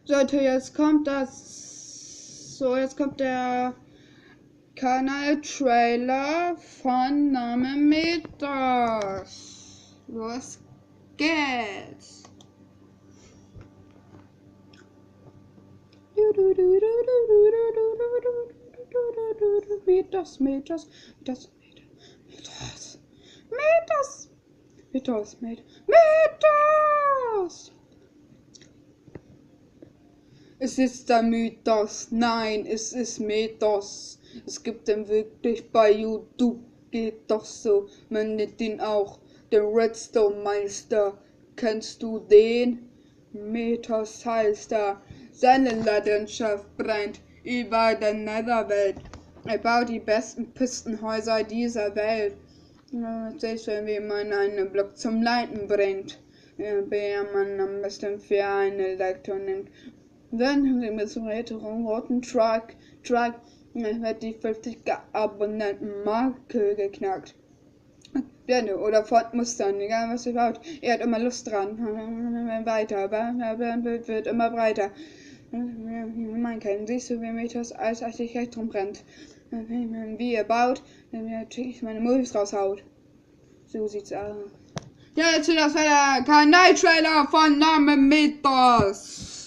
Leute, jetzt kommt das. So, jetzt kommt der Kanal-Trailer von Name Meters. Los geht's. Meters, Meters, Meters, Meters, Meters, Meters, Meters. Es ist der Mythos. Nein, es ist Mythos. Es gibt den wirklich bei YouTube. Geht doch so. Man nennt ihn auch den Redstone-Meister. Kennst du den? Mythos heißt er. Seine Leidenschaft brennt über der Netherwelt. Er baut die besten Pistenhäuser dieser Welt. Sich, wie man einen Block zum Leiten bringt. Wie man am besten für eine Lektor nimmt. Dann mit so einem roten Truck wird die 50 Abonnenten-Marke geknackt. Gerne, oder Ford Mustang, egal was er baut. Er hat immer Lust dran. Weiter, aber er wird immer breiter. Man kann siehst du, wie mich das als Architekt rumbrennt. Wie er baut, wenn er natürlich meine Movies raushaut. So sieht's aus. Ja, jetzt das war der Kanal-Trailer von Name Meters.